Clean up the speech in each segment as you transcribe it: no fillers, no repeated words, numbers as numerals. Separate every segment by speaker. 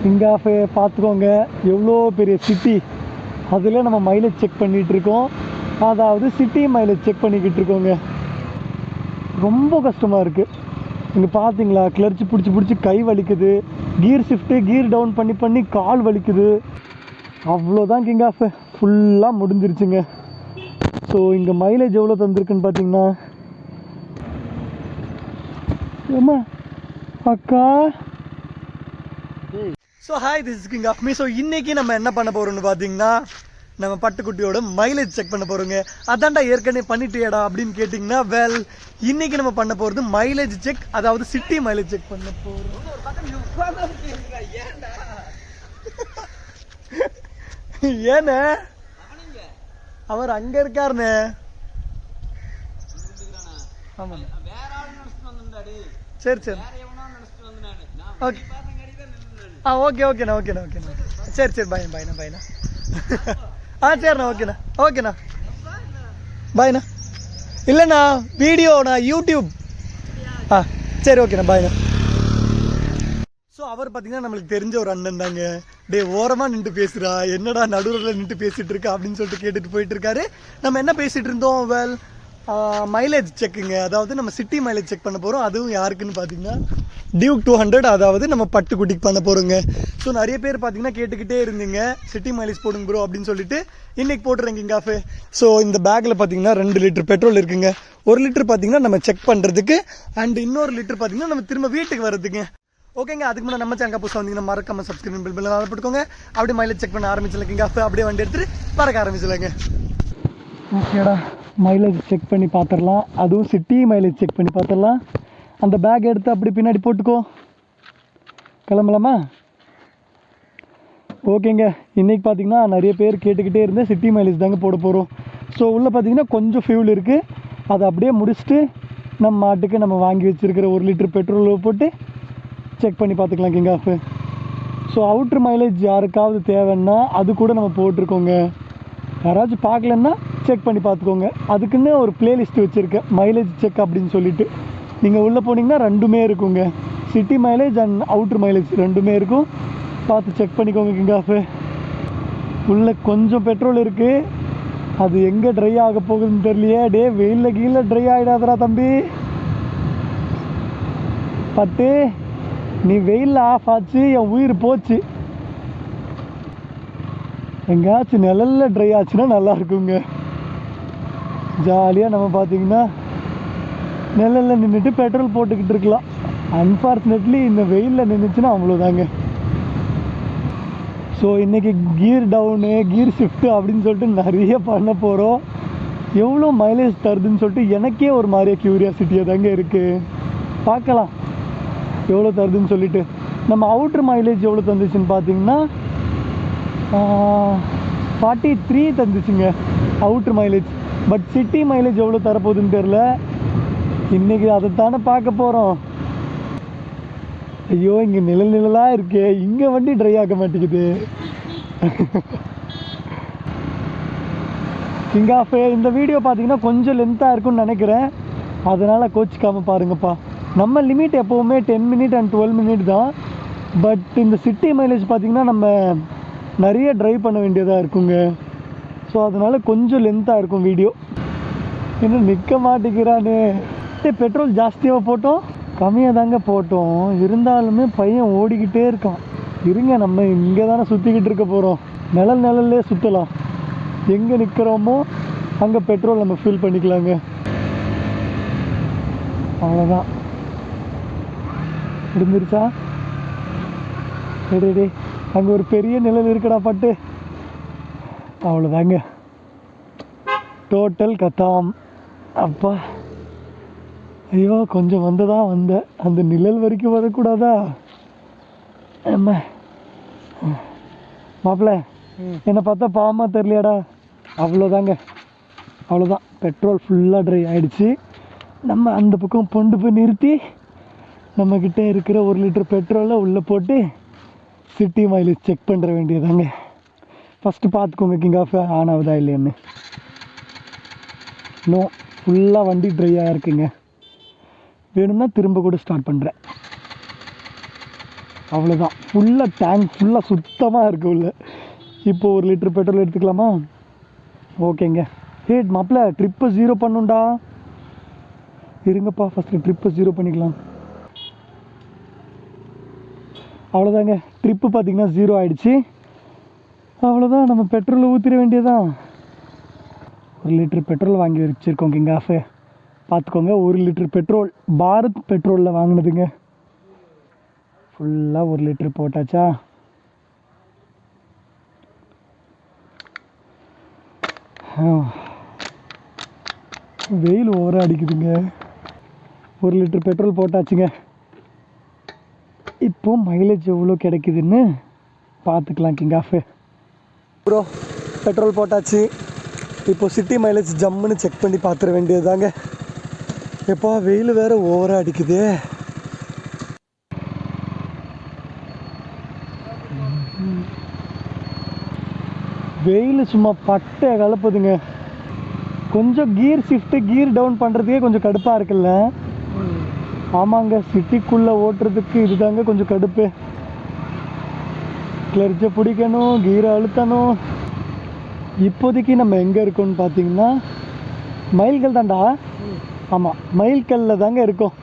Speaker 1: King of பார்த்துக்கோங்க, எவ்வளோ பெரிய சிட்டி, அதில் நம்ம மைலேஜ் செக் பண்ணிகிட்ருக்கோம். அதாவது சிட்டி மைலேஜ் செக் பண்ணிக்கிட்டு இருக்கோங்க. ரொம்ப கஷ்டமாக இருக்குது. இங்கே பார்த்தீங்களா, கிளர்ச்சி பிடிச்சி கை வலிக்குது, கியர் ஷிஃப்ட்டு கியர் டவுன் பண்ணி கால் வலிக்குது. அவ்வளோதான் கிங் ஆஃப், ஃபுல்லாக முடிஞ்சிருச்சுங்க. ஸோ இங்கே மைலேஜ் எவ்வளோ தந்திருக்குன்னு பார்த்தீங்கன்னா, ஏம்மா அக்கா. So hi, this is king of me. So இன்றைக்கி நம்ம என்ன பண்ண போகிறோம்னு பார்த்தீங்கன்னா, நம்ம பட்டுக்குட்டியோட மைலேஜ் செக் பண்ண போகிறோங்க. அதான்டா ஏற்கனவே பண்ணிட்டியடா அப்படின்னு கேட்டிங்கன்னா, வெல் இன்றைக்கி நம்ம பண்ண போகிறது மைலேஜ் செக், அதாவது சிட்டி மைலேஜ் செக் பண்ண போகிறோம். ஏண்ணே அவர் அங்கே இருக்காருண்ணே. ஆமாம், சரி சரி, ஓகே ஓகேண்ணா சரி பாய்ண்ணா. சரிண்ணா, ஓகேண்ணா பாய்ண்ணா. இல்லைண்ணா, வீடியோண்ணா, யூடியூப். சரி ஓகேண்ணா, பாய்ண்ணா. ஸோ அவர் பார்த்தீங்கன்னா நம்மளுக்கு தெரிஞ்ச ஒரு அண்ணன் தாங்க. ஓரமாக நின்று பேசுகிறா, என்னடா நடுவில் நின்று பேசிகிட்டு இருக்கா அப்படின்னு சொல்லிட்டு கேட்டுட்டு போயிட்டு இருக்காரு. நம்ம என்ன பேசிகிட்டு இருந்தோம், வெல் மைலேஜ் செக்குங்க, அதாவது நம்ம சிட்டி மைலேஜ் செக் பண்ண போகிறோம். அதுவும் யாருக்குன்னு பார்த்தீங்கன்னா டியூக் 200, அதாவது நம்ம பட்டுக்குட்டிக்கு பண்ண போகிறோங்க. ஸோ நிறைய பேர் பார்த்தீங்கன்னா கேட்டுக்கிட்டே இருந்தீங்க, சிட்டி மைலேஜ் போடுங்க ப்ரோ அப்படின்னு சொல்லிட்டு இன்றைக்கி போட்டுறேங்க கிங் ஆஃப். ஸோ இந்த பேக்கில் பார்த்தீங்கன்னா 2 லிட்டர் பெட்ரோல் இருக்குங்க. 1 லிட்டர் பார்த்தீங்கன்னா நம்ம செக் பண்ணுறதுக்கு, அண்ட் இன்னொரு லிட்டர் பார்த்தீங்கன்னா நம்ம திரும்ப வீட்டுக்கு வர்றதுங்க. ஓகேங்க, அதுக்கு முன்னாடி நம்ம சேனல் புதுசாக வந்தீங்கன்னா மறக்காம சப்ஸ்கிரைப் பில் போட்டுக்கோங்க. அப்படியே மைலேஜ் செக் பண்ண ஆரம்பிச்சிடலாம் கிங் ஆஃப். அப்படியே வண்டி எடுத்துகிட்டு பறக்க ஆரம்பிச்சிடலாங்க. ஓகேடா, மைலேஜ் செக் பண்ணி பார்த்துடலாம், அதுவும் சிட்டி மைலேஜ் செக் பண்ணி பார்த்துடலாம். அந்த பேக் எடுத்து அப்படி பின்னாடி போட்டுக்கோ, கிளம்பலாமா? ஓகேங்க, இன்றைக்கி பார்த்தீங்கன்னா நிறைய பேர் கேட்டுக்கிட்டே இருந்தேன், சிட்டி மைலேஜ் தாங்க போட போகிறோம். ஸோ உள்ளே பார்த்தீங்கன்னா கொஞ்சம் ஃபியூல் இருக்குது, அதை அப்படியே முடிச்சுட்டு நம்ம மாட்டுக்கு நம்ம வாங்கி வச்சுருக்கிற 1 லிட்டர் பெட்ரோல் போட்டு செக் பண்ணி பார்த்துக்கலாம் கிங் ஆஃப். ஸோ அவுட்ரு மைலேஜ் யாருக்காவது தேவைன்னா அது கூட நம்ம போட்டிருக்கோங்க. யாராச்சும் பார்க்கலன்னா செக் பண்ணி பார்த்துக்கோங்க. அதுக்குன்னு ஒரு பிளேலிஸ்ட் வச்சுருக்கேன், மைலேஜ் செக் அப்படின்னு சொல்லிட்டு. நீங்கள் உள்ளே போனீங்கன்னா ரெண்டுமே இருக்குங்க, city mileage and outer mileage ரெண்டுமே இருக்கும். பார்த்து செக் பண்ணிக்கோங்க கிங் ஆஃப். உள்ளே கொஞ்சம் பெட்ரோல் இருக்குது, அது எங்கே ட்ரை ஆக போகுதுன்னு தெரியலையே. வெயிலில் கீழே ட்ரை ஆகிடாதரா தம்பி. பட்டு நீ வெயிலில் ஆஃப் ஆச்சு, என் உயிர் போச்சு. எங்கேயாச்சும் நிழலில் ட்ரை ஆச்சுன்னா நல்லா இருக்குங்க. ஜாலியாக நம்ம பார்த்தீங்கன்னா நிழலில் நின்றுட்டு பெட்ரோல் போட்டுக்கிட்டு இருக்கலாம். அன்ஃபார்ச்சுனேட்லி இந்த வெயிலில் நின்றுச்சுன்னா அவ்வளோதாங்க. ஸோ இன்றைக்கி கியர் டவுனு கியர் ஷிஃப்ட்டு அப்படின்னு சொல்லிட்டு நிறைய பண்ண போகிறோம். எவ்வளோ மைலேஜ் தருதுன்னு சொல்லிட்டு எனக்கே ஒரு மாதிரியே க்யூரியாசிட்டியாக தாங்க இருக்குது. பார்க்கலாம் எவ்வளோ தருதுன்னு சொல்லிட்டு. நம்ம அவுட்ரு மைலேஜ் எவ்வளோ தந்துச்சுன்னு பார்த்தீங்கன்னா 43 தந்துச்சுங்க அவுட்ரு மைலேஜ். பட் சிட்டி மைலேஜ் எவ்வளோ தரப்போகுதுன்னு தெரில. இன்றைக்கி அதைத்தானே பார்க்க போகிறோம். ஐயோ, இங்கே நிழலாக இருக்கே, இங்கே வண்டி ட்ரை ஆக மாட்டேங்குது. கிங் ஆஃப், இந்த வீடியோ பார்த்தீங்கன்னா கொஞ்சம் லென்த்தாக இருக்குன்னு நினைக்கிறேன், அதனால் கோச்சிக்காமல் பாருங்கப்பா. நம்ம லிமிட் எப்போவுமே 10 மினிட் அண்ட் 12 மினிட் தான். பட் இந்த சிட்டி மைலேஜ் பார்த்திங்கன்னா நம்ம நிறைய ட்ரைவ் பண்ண வேண்டியதாக இருக்குங்க. ஸோ அதனால் கொஞ்சம் லென்த்தாக இருக்கும் வீடியோ. இன்னும் நிற்க மாட்டேங்கிறானே. பெட்ரோல் ஜாஸ்தியாக போட்டோம், கம்மியாக தாங்க போட்டோம், இருந்தாலுமே பையன் ஓடிக்கிட்டே இருக்கான். இருங்க, நம்ம இங்கே தானே சுற்றிக்கிட்டு இருக்க போகிறோம், நிழல்லே சுற்றலாம். எங்கே நிற்கிறோமோ அங்கே பெட்ரோல் நம்ம ஃபில் பண்ணிக்கலாங்க. அவ்வளோதான், முடிஞ்சிருச்சா? டே அங்கே ஒரு பெரிய நிழல் இருக்குடா பட்டு. அவ்வளோதாங்க, டோட்டல் கத்தாம். அப்பா, ஐயோ, கொஞ்சம் வந்தேன், அந்த நிழல் வரைக்கும் வரக்கூடாதா? மாப்பிள்ள, என்னை பார்த்தா பாவமாக தெரியலையாடா? அவ்வளோதான், பெட்ரோல் ஃபுல்லாக ட்ரை ஆகிடுச்சு. நம்ம அந்த பக்கம் கொண்டு போய் நிறுத்தி நம்மக்கிட்ட இருக்கிற 1 லிட்டர் பெட்ரோலை உள்ளே போட்டு சிட்டி மைலேஜ் செக் பண்ணுற வேண்டியதாங்க. ஃபஸ்ட்டு பார்த்துக்கோங்க கிங் ஆஃப் ஆன் ஆகுதா இல்லையான்னு. நோ, ஃபுல்லாக வண்டி ட்ரையாக இருக்குங்க. வேணும்னா திரும்ப கூட ஸ்டார்ட் பண்ணுறேன். அவ்வளோதான். ஃபுல்லாக டேங்க் ஃபுல்லாக சுத்தமாக இருக்கு உள்ள. இப்போ 1 லிட்டர் பெட்ரோல் எடுத்துக்கலாமா? ஓகேங்க. மாப்பிள்ள ட்ரிப்பை 0 பண்ணுண்டா. இருங்கப்பா, ஃபஸ்ட்டு ட்ரிப்பை 0 பண்ணிக்கலாம். அவ்வளோதாங்க, ட்ரிப்பு பார்த்திங்கன்னா 0 ஆகிடுச்சு. அவ்வளோதான், நம்ம பெட்ரோலை ஊற்றிட வேண்டியதான். 1 லிட்டர் பெட்ரோல் வாங்கி வச்சுருக்கோம் கிங் ஆஃபு. பார்த்துக்கோங்க, 1 லிட்டர் பெட்ரோல் பாரத் பெட்ரோலில் வாங்கினதுங்க. ஃபுல்லாக 1 லிட்டர் போட்டாச்சா? வெயில் ஓவராக அடிக்குதுங்க. 1 லிட்டர் பெட்ரோல் போட்டாச்சுங்க. இப்போ மைலேஜ் எவ்வளோ கிடைக்குதுன்னு பார்த்துக்கலாம் கிங் ஆஃபு. ப்ரோ பெட்ரோல் போட்டாச்சு. இப்போ சிட்டி மைலேஜ் ஜம்முன்னு செக் பண்ணி பார்த்துட வேண்டியது தாங்க. எப்போ வெயில் வேறு ஓவராக அடிக்குது. வெயில் சும்மா பட்டை கலப்புதுங்க. கொஞ்சம் கியர் ஷிஃப்ட்டு கியர் டவுன் பண்ணுறதுக்கே கொஞ்சம் கடுப்பாக இருக்குல்ல? ஆமாங்க, சிட்டிக்குள்ளே ஓட்டுறதுக்கு இதுதாங்க கொஞ்சம் கடுப்பு. கிளர்ச்சை பிடிக்கணும், கீரை அழுத்தணும். இப்போதைக்கு நம்ம எங்கே இருக்கோம்னு பார்த்தீங்கன்னா மைல்கல் தான்டா. ஆமாம், மைல்கல்லில் தாங்க இருக்கோம்.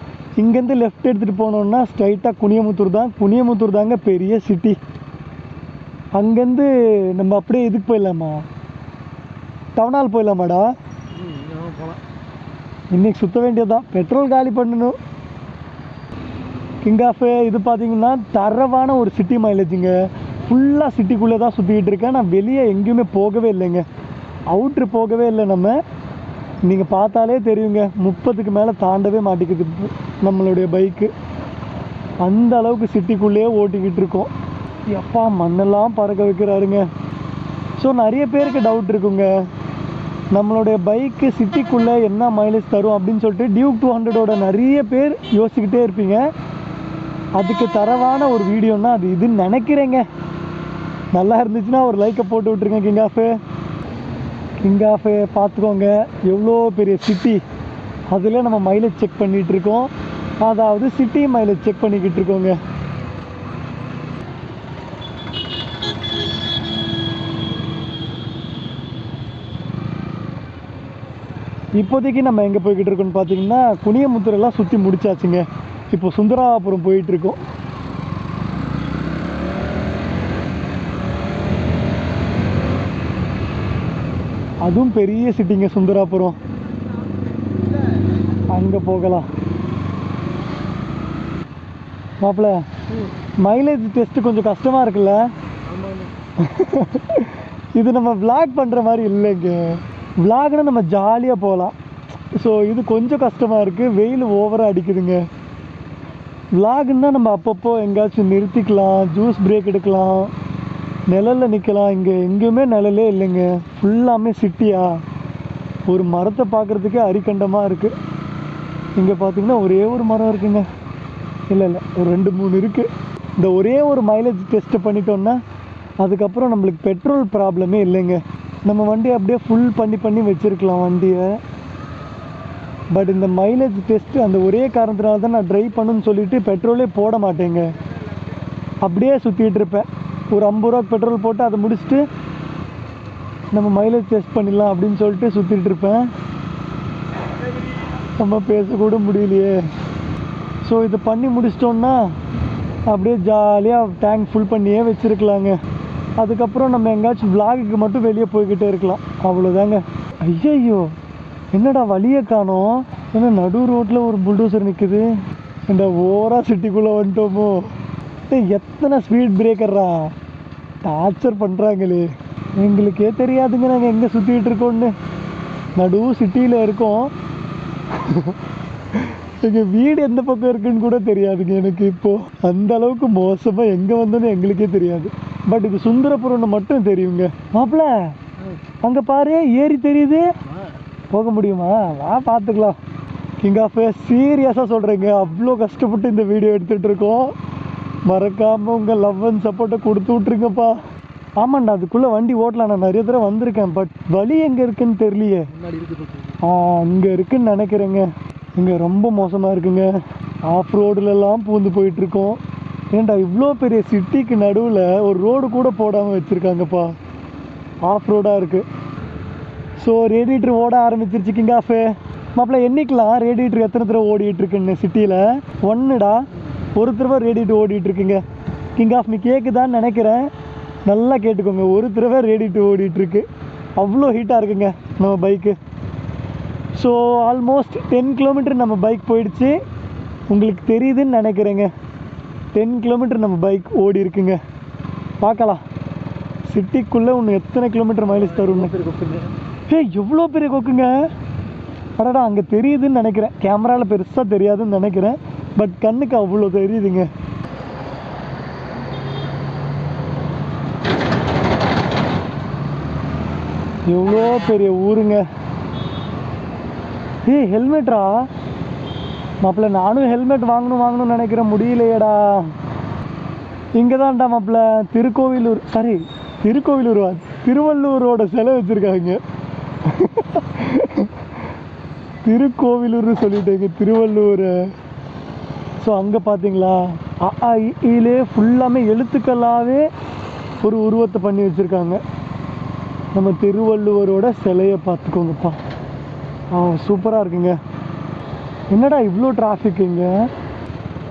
Speaker 1: இங்கேருந்து லெஃப்ட் எடுத்துகிட்டு போனோம்னா ஸ்ட்ரைட்டாக குனியமுத்தூர் தான். குனியமுத்தூர் தாங்க பெரிய சிட்டி. அங்கேருந்து நம்ம அப்படியே இதுக்கு போயிடலாமா? டவுன் ஹால் போயிடலாமாடா? இன்றைக்கி சுற்ற வேண்டியதுதான், பெட்ரோல் காலி பண்ணணும். கிங் ஆஃபு இது பார்த்தீங்கன்னா தரவான ஒரு சிட்டி மைலேஜுங்க. ஃபுல்லாக சிட்டிக்குள்ளே தான் சுற்றிக்கிட்டு இருக்கேன். நான் வெளியே எங்கேயுமே போகவே இல்லைங்க, அவுட்ரு போகவே இல்லை. நம்ம நீங்கள் பார்த்தாலே தெரியுங்க, 30க்கு மேலே தாண்டவே மாட்டேங்குது நம்மளுடைய பைக்கு. அந்த அளவுக்கு சிட்டிக்குள்ளேயே ஓட்டிக்கிட்டு இருக்கோம். எப்பா மண்ணெல்லாம் பறக்க வைக்கிறாருங்க. ஸோ நிறைய பேருக்கு டவுட் இருக்குங்க, நம்மளுடைய பைக்கு சிட்டிக்குள்ளே என்ன மைலேஜ் தரும் அப்படின்னு சொல்லிட்டு டியூக் 200ஓட நிறைய பேர் யோசிச்சுக்கிட்டே இருப்பீங்க. அதுக்கு தரவான ஒரு வீடியோன்னா அது இதுன்னு நினைக்கிறேங்க. நல்லா இருந்துச்சுன்னா ஒரு லைக்கை போட்டு விட்ருங்க கிங் ஆஃபு. கிங் ஆஃபு பார்த்துக்கோங்க, எவ்வளோ பெரிய சிட்டி. அதில் நம்ம மைலேஜ் செக் பண்ணிகிட்டு இருக்கோம். அதாவது சிட்டி மைலேஜ் செக் பண்ணிக்கிட்டு இருக்கோங்க. இப்போதைக்கு நம்ம எங்கே போய்கிட்டு இருக்கோம்னு பார்த்தீங்கன்னா குனியமுத்தூரெல்லாம் சுற்றி முடிச்சாச்சுங்க. இப்போ சுந்தராபுரம் போயிட்டுருக்கோம். அதுவும் பெரிய சிட்டிங்க சுந்தராபுரம். அங்கே போகலாம். மாப்பிள்ள மைலேஜ் டெஸ்ட்டு கொஞ்சம் கஷ்டமாக இருக்குல்ல? இது நம்ம விளாக் பண்ணுற மாதிரி இல்லைங்க. விளாக்னா நம்ம ஜாலியாக போகலாம். ஸோ இது கொஞ்சம் கஷ்டமாக இருக்குது, வெயில் ஓவராக அடிக்குதுங்க. விளாகுன்னா நம்ம அப்பப்போ எங்கேயாச்சும் நிறுத்திக்கலாம், ஜூஸ் பிரேக் எடுக்கலாம், நிழலில் நிற்கலாம். இங்கே எங்கேயுமே நிழலே இல்லைங்க, ஃபுல்லாமே சிட்டியா. ஒரு மரத்தை பார்க்குறதுக்கே அரிக்கண்டமாக இருக்குது. இங்கே பார்த்தீங்கன்னா ஒரே ஒரு மரம் இருக்குங்க. இல்லை ஒரு 2-3 இருக்குது. இந்த ஒரே ஒரு மைலேஜ் டெஸ்ட்டு பண்ணிட்டோன்னா அதுக்கப்புறம் நம்மளுக்கு பெட்ரோல் ப்ராப்ளமே இல்லைங்க. நம்ம வண்டியை அப்படியே ஃபுல் பண்ணி வச்சுருக்கலாம் வண்டியை. பட் இந்த மைலேஜ் டெஸ்ட்டு அந்த ஒரே காரணத்தினால தான் நான் ட்ரைவ் பண்ணுன்னு சொல்லிவிட்டு பெட்ரோலே போட மாட்டேங்க. அப்படியே சுற்றிட்டு இருப்பேன். ஒரு 50 ரூபா பெட்ரோல் போட்டு அதை முடிச்சுட்டு நம்ம மைலேஜ் டெஸ்ட் பண்ணிடலாம் அப்படின்னு சொல்லிட்டு சுற்றிட்டு இருப்பேன். நம்ம பேசக்கூட முடியலையே. ஸோ இதை பண்ணி முடிச்சிட்டோன்னா அப்படியே ஜாலியாக டேங்க் ஃபுல் பண்ணியே வச்சுருக்கலாங்க. அதுக்கப்புறம் நம்ம எங்கேயாச்சும் விளாகுக்கு மட்டும் வெளியே போய்கிட்டே இருக்கலாம், அவ்வளோதாங்க. ஐயையோ, என்னடா வழியை காணோம்? ஏன்னா நடு ரோட்டில் ஒரு புல்டோசர் நிற்குது. இந்த ஓவராக சிட்டிக்குள்ளே வந்துட்டோமோ? எத்தனை ஸ்பீட் பிரேக்கர்ரா, டார்ச்சர் பண்ணுறாங்களே. எங்களுக்கே தெரியாதுங்க நாங்கள் எங்கே சுற்றிக்கிட்டு இருக்கோன்னு. நடு சிட்டியில் இருக்கோம். எங்கள் வீடு எந்த பக்கம் இருக்குன்னு கூட தெரியாதுங்க எனக்கு. இப்போது அந்த அளவுக்கு மோசமாக எங்கே வந்தோன்னு எங்களுக்கே தெரியாது. பட் இது சுந்தரபுரம்னு மட்டும் தெரியுங்க. மாப்பிள்ள அங்கே பாரு, ஏரி தெரியுது. போக முடியுமா? வா பார்த்துக்கலாம். கிங் ஆஃப் சீரியஸாக சொல்கிறேங்க, அவ்வளோ கஷ்டப்பட்டு இந்த வீடியோ எடுத்துகிட்டு இருக்கோம். மறக்காமல் உங்கள் லவ் அண்ட் சப்போர்ட்டை கொடுத்து விட்ருங்கப்பா. ஆமாண்டா, அதுக்குள்ளே வண்டி ஓட்டலாம். நான் நிறைய தடவை வந்திருக்கேன். பட் வழி எங்கே இருக்குன்னு தெரியலையே. அங்கே இருக்குன்னு நினைக்கிறேங்க. இங்கே ரொம்ப மோசமாக இருக்குங்க. ஆஃப் ரோடுலலாம் பூந்து போயிட்டுருக்கோம். ஏன்டா இவ்வளோ பெரிய சிட்டிக்கு நடுவில் ஒரு ரோடு கூட போடாமல் வச்சுருக்காங்கப்பா. ஆஃப் ரோடாக இருக்குது. ஸோ ரேடியேட்டர் ஓட ஆரம்பிச்சிருச்சு கிங் ஆஃபு. மாப்பிள்ள எண்ணிக்கலாம் ரேடியேட்டர் எத்தனை தடவை ஓடிட்டுருக்குன்னு சிட்டியில். ஒன்றுடா, ஒரு தடவை ரேடியேட்டர் ஓடிட்டுருக்குங்க. கிங் ஆஃப் நீ கேட்குதான்னு நினைக்கிறேன், நல்லா கேட்டுக்கோங்க. ஒரு தடவை ரேடியேட்டர் ஓடிட்டுருக்கு. அவ்வளோ ஹீட்டாக இருக்குங்க நம்ம பைக்கு. ஸோ ஆல்மோஸ்ட் 10 கிலோமீட்டர் நம்ம பைக் போயிடுச்சு. உங்களுக்கு தெரியுதுன்னு நினைக்கிறேங்க. 10 கிலோமீட்டர் நம்ம பைக் ஓடி இருக்குங்க. பார்க்கலாம் சிட்டிக்குள்ளே ஒன்று எத்தனை கிலோமீட்டர் மைலேஜ் தரும்னு. எவ்வளோ பெரிய கொக்குங்க. அடடா, அங்கே தெரியுதுன்னு நினைக்கிறேன். கேமராவில் பெருசாக தெரியாதுன்னு நினைக்கிறேன், பட் கண்ணுக்கு அவ்வளோ தெரியுதுங்க. எவ்வளோ பெரிய ஊருங்க. ஹெல்மெட்ரா மாப்பிள்ள, நானும் ஹெல்மெட் வாங்கணும்னு நினைக்கிறேன், முடியலையேடா. இங்கே தான்டா மாப்பிள்ள திருக்கோவிலூர்வா திருவள்ளூரோட சிலை வச்சுருக்காங்க. திருக்கோவிலூர்னு சொல்லிட்டேங்க, திருவள்ளூர். ஸோ அங்கே பார்த்தீங்களா, இலே ஃபுல்லாமே எழுத்துக்களாகவே ஒரு உருவத்தை பண்ணி வச்சுருக்காங்க. நம்ம திருவள்ளுவரோட சிலையை பார்த்துக்கோங்கப்பா. சூப்பராக இருக்குங்க. என்னடா இவ்வளோ டிராஃபிக் இங்கே?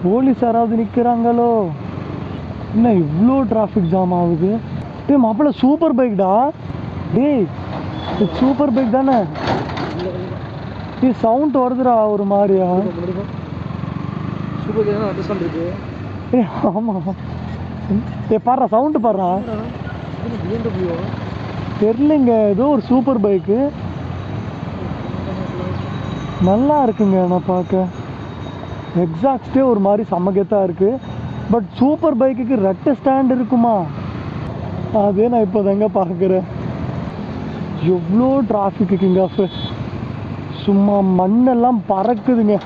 Speaker 1: போலீஸ் யாராவது நிற்கிறாங்களோ? என்ன இவ்வளோ டிராஃபிக் ஜாம் ஆகுது? மாப்பிள்ள சூப்பர் பைக்டா. டேய் சூப்பர் பைக் தானே? சவுண்ட் வருதுடா ஒரு மாதிரியா. ஆமாம், பாடுறா சவுண்டு பாடுறா. தெரிலங்க, ஏதோ ஒரு சூப்பர் பைக்கு நல்லா இருக்குங்க. நான் பார்க்க எக்ஸாக்ஸ்டே ஒரு மாதிரி சமகத்தாக இருக்குது. பட் சூப்பர் பைக்குக்கு ரெட்டை ஸ்டாண்ட் இருக்குமா? அதே நான் இப்போ தாங்க பார்க்குறேன். எவ்வளோ டிராஃபிக்கு கிங் ஆஃப். சும்மா மண்ணெல்லாம் பறக்குதுங்க,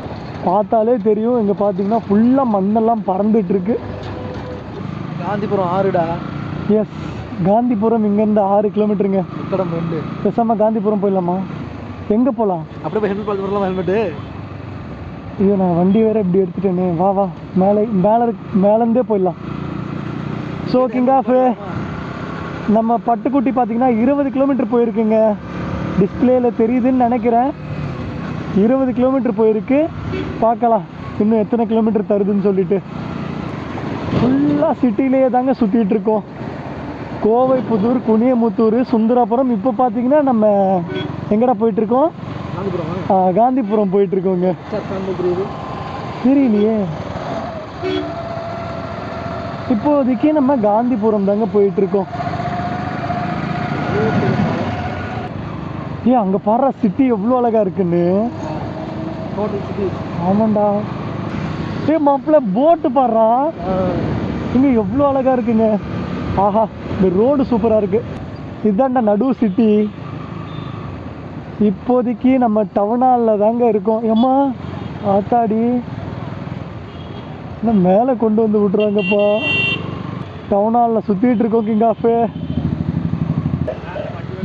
Speaker 1: பார்த்தாலே தெரியும். இங்கே பார்த்தீங்கன்னா ஃபுல்லாக மண்ணெல்லாம் பறந்துட்டுருக்கு.
Speaker 2: காந்திபுரம் 6டா.
Speaker 1: எஸ், காந்திபுரம் இங்கேருந்து 6 கிலோமீட்டருங்க. பேசாமல் காந்திபுரம் போயிடலாமா? எங்கே போகலாம்?
Speaker 2: அப்படியே போய் ஹெல்மெட் பார்த்து வரலாமா? ஹெல்மெட்டு
Speaker 1: ஐயோ, நான் வண்டி வேறு இப்படி எடுத்துட்டேனே. வா மேலேருந்தே போயிடலாம். ஸோ கிங் ஆஃப் நம்ம பட்டுக்குட்டி பார்த்தீங்கன்னா 20 கிலோமீட்டர் போயிருக்குங்க. டிஸ்பிளேயில் தெரியுதுன்னு நினைக்கிறேன். 20 கிலோமீட்டர் போயிருக்கு. பார்க்கலாம் இன்னும் எத்தனை கிலோமீட்டர் தருதுன்னு சொல்லிட்டு. ஃபுல்லாக சிட்டிலேயே தாங்க சுற்றிட்டு இருக்கோம். கோவை, புதூர், குனியமுத்தூர், சுந்தராபுரம். இப்போ பார்த்தீங்கன்னா நம்ம எங்கடா போயிட்டுருக்கோம்? காந்திபுரம் போயிட்டுருக்கோங்க. தெரியலையே, இப்போதைக்கு நம்ம காந்திபுரம் தாங்க போயிட்டுருக்கோம். அங்கே பாடுற சிட்டி எவ்வளோ அழகாக இருக்குன்னு. ஆமாண்டா. மாப்பிள்ள போட்டு பாடுறா, இங்கே எவ்வளோ அழகாக இருக்குங்க. ஆஹா, இந்த ரோடு சூப்பராக இருக்குது. இதுதான்டா நடு சிட்டி. இப்போதைக்கு நம்ம டவுன் ஹாலில் தாங்க இருக்கோம். ஏம்மா ஆத்தாடி, இன்னும் மேலே கொண்டு வந்து விட்ருவாங்கப்பா. டவுன் ஹாலில் சுற்றிட்டு இருக்கோம் கிங் ஆஃப்.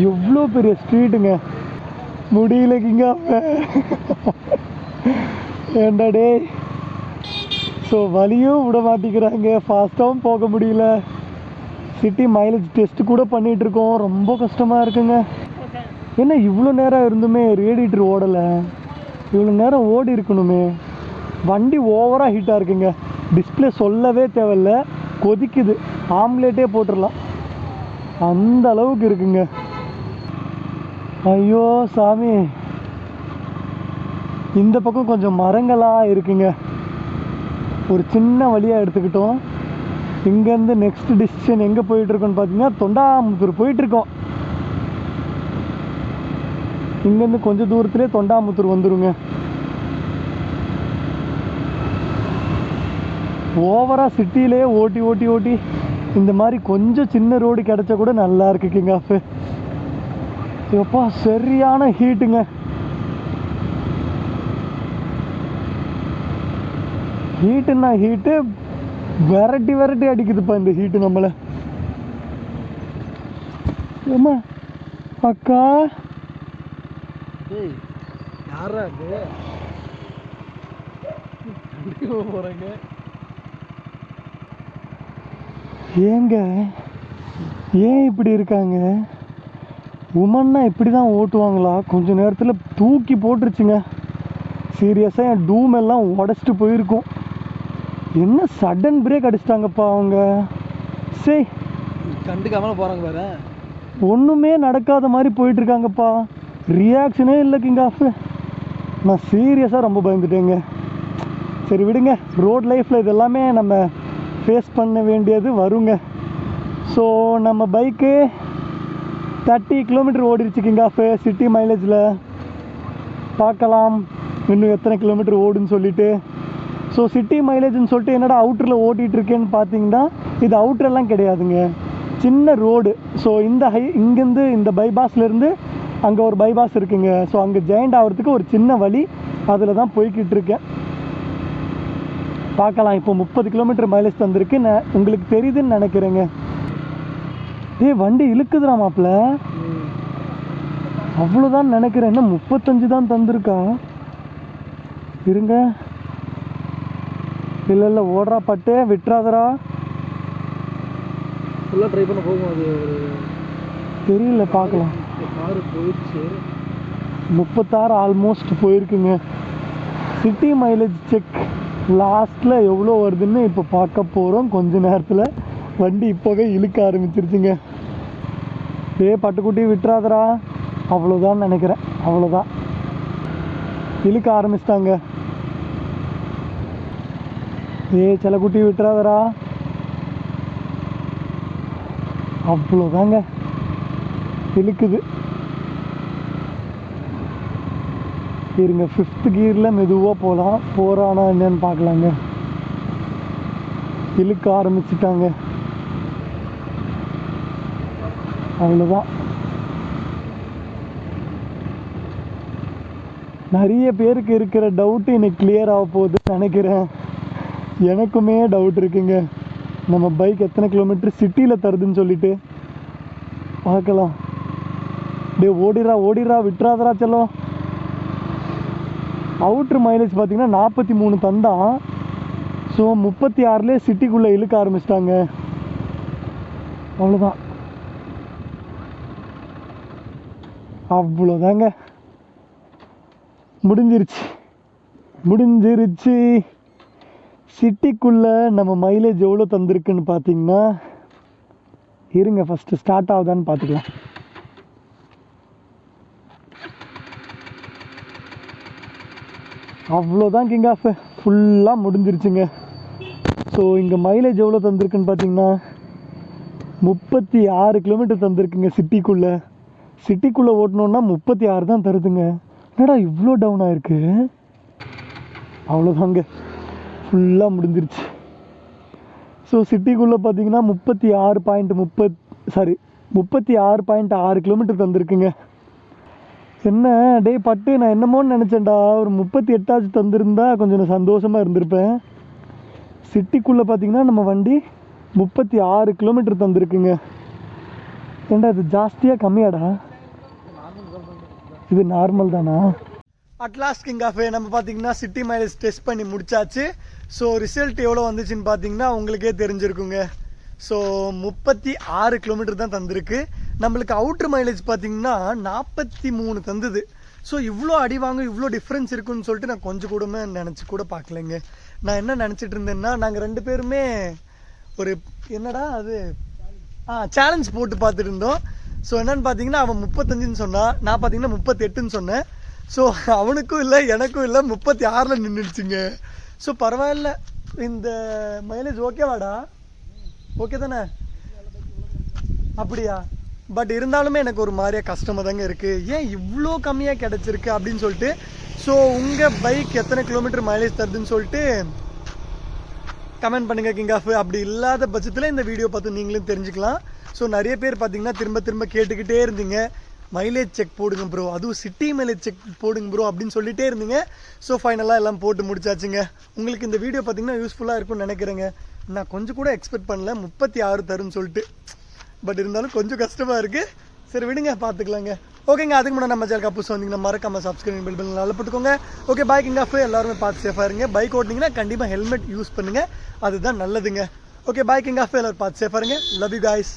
Speaker 1: எவ்வளோ பெரிய ஸ்ட்ரீட்டுங்க, முடியல கிங் ஆஃப். ஏண்டா டே. ஸோ வழியும் விட மாட்டேங்கிறாங்க, ஃபாஸ்ட்டாகவும் போக முடியல. சிட்டி மைலேஜ் டெஸ்ட் கூட பண்ணிகிட்ருக்கோம், ரொம்ப கஷ்டமாக இருக்குங்க. என்ன இவ்வளோ நேரம் இருந்துமே ரேடியேட்டர் ஓடலை? இவ்வளோ நேரம் ஓடி இருக்கணுமே. வண்டி ஓவராக ஹீட்டாக இருக்குங்க. டிஸ்பிளே சொல்லவே தேவையில்ல, கொதிக்குது. ஆம்லேட்டே போட்டுடலாம், அந்த அளவுக்கு இருக்குங்க. ஐயோ சாமி, இந்த பக்கம் கொஞ்சம் மரங்களாக இருக்குங்க. ஒரு சின்ன வழியாக எடுத்துக்கிட்டோம். இங்கேருந்து நெக்ஸ்ட் டிசிஷன் எங்கே போயிட்டுருக்கோன்னு பார்த்தீங்கன்னா தொண்டாமுத்தூர் போயிட்டுருக்கோம். இங்கேருந்து கொஞ்சம் தூரத்துலேயே தொண்டாமுத்தூர் வந்துடுங்க. ஓவராக சிட்டியிலே ஓட்டி ஓட்டி ஓட்டி இந்த மாதிரி கொஞ்சம் சின்ன ரோடு கிடச்சா கூட நல்லா இருக்கு கிங் ஆஃப். எப்பா சரியான ஹீட்டுங்க. ஹீட்டுன்னா ஹீட்டு விரட்டி விரட்டி அடிக்குதுப்பா இந்த ஹீட்டு நம்மளை. ஏம்மா அக்கா,
Speaker 2: யாரா போகிறேங்க?
Speaker 1: ஏங்க ஏன் இப்படி இருக்காங்க? உமன்னா இப்படி தான் ஓட்டுவாங்களா? கொஞ்ச நேரத்தில் தூக்கி போட்டுருச்சுங்க. சீரியஸாக என் டூம் எல்லாம் உடச்சிட்டு போயிருக்கும். என்ன சடன் பிரேக் அடிச்சிட்டாங்கப்பா அவங்க. சரி,
Speaker 2: கண்டுக்காம போகிறாங்க பாரு.
Speaker 1: ஒன்றுமே நடக்காத மாதிரி போயிட்டுருக்காங்கப்பா. ரியாக்ஷனே இல்லை கிங் ஆஃப். நான் சீரியஸாக ரொம்ப பயந்துட்டேங்க. சரி விடுங்க, ரோட் லைஃப்பில் இதெல்லாமே நம்ம ஃபேஸ் பண்ண வேண்டியது வருங்க. ஸோ நம்ம பைக்கு 30 கிலோமீட்டர் ஓடிடுச்சு கிங் ஆஃப் சிட்டி மைலேஜில். பார்க்கலாம் இன்னும் எத்தனை கிலோமீட்டர் ஓடுன்னு சொல்லிட்டு. ஸோ சிட்டி மைலேஜ்னு சொல்லிட்டு என்னடா அவுட்டரில் ஓட்டிகிட்ருக்கேன்னு பார்த்தீங்கன்னா, இது அவுட்டரெல்லாம் கிடையாதுங்க, சின்ன ரோடு. ஸோ இந்த இங்கேருந்து இந்த பைபாஸ்லேருந்து அங்கே ஒரு பைபாஸ் இருக்குங்க. ஸோ அங்கே ஜாயிண்ட் ஆகிறதுக்கு ஒரு சின்ன வழி, அதில் தான் போய்கிட்டு இருக்கேன். பார்க்கலாம். இப்போ 30 கிலோமீட்டர் மைலேஜ் தந்திருக்கு. நான் உங்களுக்கு தெரியுதுன்னு நினைக்கிறேங்க. வண்டி இழுக்குதுடா மாப்பிள்ள. அவ்வளோதான் நினைக்கிறேன். என்ன 35 தான் தந்திருக்கா? இருங்க. இல்லை ஓடுறா பட்டு, விட்டுறாதரா.
Speaker 2: ஃபுல்லாக ட்ரை பண்ண போகும். அது
Speaker 1: தெரியல, பார்க்கலாம்.
Speaker 2: காரு போயிடுச்சு.
Speaker 1: 36 ஆல்மோஸ்ட் போயிருக்குங்க. சிட்டி மைலேஜ் செக் லாஸ்ட்டில் எவ்வளோ வருதுன்னு இப்போ பார்க்க போகிறோம். கொஞ்ச நேரத்தில் வண்டி இப்போவே இழுக்க ஆரம்பிச்சிருச்சுங்க. பட்டுக்குட்டி விட்டுறாதரா. அவ்வளோதான் நினைக்கிறேன். அவ்வளோதான், இழுக்க ஆரம்பிச்சிட்டாங்க. செல்லக்குட்டி விட்டுறாதரா. அவ்வளோதாங்க, இழுக்குது. இருங்க, 5th கியரில் மெதுவாக போகலாம். போகிறானா என்னன்னு பார்க்கலாங்க. இழுக்க ஆரம்பிச்சிட்டாங்க. அவ்வளோதான். நிறைய பேருக்கு இருக்கிற டவுட்டு இன்னைக்கு கிளியர் ஆக போகுதுன்னு நினைக்கிறேன். எனக்குமே டவுட் இருக்குங்க, நம்ம பைக் எத்தனை கிலோமீட்டர் சிட்டியில் தருதுன்னு சொல்லிட்டு. பார்க்கலாம். ஓடிடுறா விட்டுறாதரா செல்லம். அவுட்ரு மைலேஜ் பார்த்தீங்கன்னா 43 தந்தான். ஸோ 36லேயே சிட்டிக்குள்ளே இழுக்க ஆரம்பிச்சிட்டாங்க. அவ்வளோதான், அவ்வளோதாங்க, முடிஞ்சிருச்சு. சிட்டிக்குள்ளே நம்ம மைலேஜ் எவ்வளோ தந்திருக்குன்னு பார்த்தீங்கன்னா, இருங்க ஃபஸ்ட்டு ஸ்டார்ட் ஆகுதான்னு பார்த்துக்கலாம். அவ்வளோதான் கிங் ஆஃப், ஃபுல்லாக முடிஞ்சிருச்சுங்க. ஸோ இங்கே மைலேஜ் எவ்வளோ தந்திருக்குன்னு பார்த்தீங்கன்னா 36 கிலோமீட்டர் தந்திருக்குங்க. சிட்டிக்குள்ளே ஓட்டணுன்னா 36 தான் தருதுங்க. என்னடா இவ்வளோ டவுன் ஆகிருக்கு. அவ்வளோதாங்க, ஃபுல்லாக முடிஞ்சிருச்சு. ஸோ சிட்டிக்குள்ளே பார்த்தீங்கன்னா 36.6 கிலோமீட்டர் தந்திருக்குங்க. என்ன பட்டு, நான் என்னமோன்னு நினச்சேன்டா, ஒரு 38 தந்திருந்தா கொஞ்சம் சந்தோஷமாக இருந்திருப்பேன். சிட்டிக்குள்ளே பார்த்தீங்கன்னா நம்ம வண்டி 36 கிலோமீட்டர் தந்திருக்குங்க. ஏண்டா இது ஜாஸ்தியாக கம்மியாடா? இது நார்மல் தானா? அட்லாஸ்ட் கிங் ஆஃப் நம்ம பார்த்தீங்கன்னா சிட்டி மைலேஜ் டெஸ்ட் பண்ணி முடிச்சாச்சு. ஸோ ரிசல்ட் எவ்வளோ வந்துச்சுன்னு பார்த்தீங்கன்னா உங்களுக்கே தெரிஞ்சிருக்குங்க. ஸோ 36 கிலோமீட்டர் தான் தந்திருக்கு. நம்மளுக்கு அவுட்ரு மைலேஜ் பார்த்தீங்கன்னா 43 தந்தது. ஸோ இவ்வளோ அடி வாங்க, இவ்வளோ டிஃப்ரென்ஸ் இருக்குன்னு சொல்லிட்டு நான் கொஞ்சம் கூட நினச்சி கூட பார்க்கலைங்க. நான் என்ன நினச்சிட்டு இருந்தேன்னா, நாங்கள் 2 பேருமே ஒரு என்னடா அது சேலஞ்ச் போட்டு பார்த்துட்டு இருந்தோம். ஸோ என்னன்னு பார்த்தீங்கன்னா, அவன் 35ன்னு சொன்னான், நான் பார்த்தீங்கன்னா 38ன்னு சொன்னேன். ஸோ அவனுக்கும் இல்லை எனக்கும் இல்லை, 36ல் நின்றுடுச்சுங்க. ஸோ பரவாயில்ல, இந்த மைலேஜ் ஓகேவாடா? ஓகே தானே? அப்படியா? பட் இருந்தாலுமே எனக்கு ஒரு மாதிரியா கஷ்டமாக தாங்க இருக்குது. ஏன் இவ்வளோ கம்மியாக கிடச்சிருக்கு அப்படின்னு சொல்லிட்டு. ஸோ உங்கள் பைக் எத்தனை கிலோமீட்டர் மைலேஜ் தருதுன்னு சொல்லிட்டு கமெண்ட் பண்ணுங்கள் கிங் ஆஃப். அப்படி இல்லாத பட்சத்தில் இந்த வீடியோ பார்த்து நீங்களும் தெரிஞ்சுக்கலாம். ஸோ நிறைய பேர் பார்த்தீங்கன்னா திரும்ப கேட்டுக்கிட்டே இருந்தீங்க, மைலேஜ் செக் போடுங்க ப்ரோ, அதுவும் சிட்டி மைலேஜ் செக் போடுங்க ப்ரோ அப்படின்னு சொல்லிகிட்டே இருந்தீங்க. ஸோ ஃபைனலாக எல்லாம் போட்டு முடிச்சாச்சுங்க. உங்களுக்கு இந்த வீடியோ பார்த்தீங்கன்னா யூஸ்ஃபுல்லாக இருக்கும்னு நினைக்கிறேங்க. நான் கொஞ்சம் கூட எக்ஸ்பெக்ட் பண்ணல 36 தருன்னு சொல்லிட்டு. பட் இருந்தாலும் கொஞ்சம் கஷ்டமாக இருக்குது. சரி விடுங்க, பார்த்துக்கலாங்க. ஓகேங்க. அதுக்கு முன்னாடி நம்ம சேனல் புதுசு வந்தீங்கன்னா மறக்காம சப்ஸ்கிரைப் பெல் பட்டன் நல்லா போட்டுக்கோங்க. Okay, bye king of. எல்லாருமே பார்த்து சேஃபாக இருங்க. பைக் ஓட்டினீங்கன்னா கண்டிப்பாக ஹெல்மெட் யூஸ் பண்ணுங்கள், அதுதான் நல்லதுங்க. Okay bye king of failure பார்த்து சேஃபாக இருங்க. Love you guys.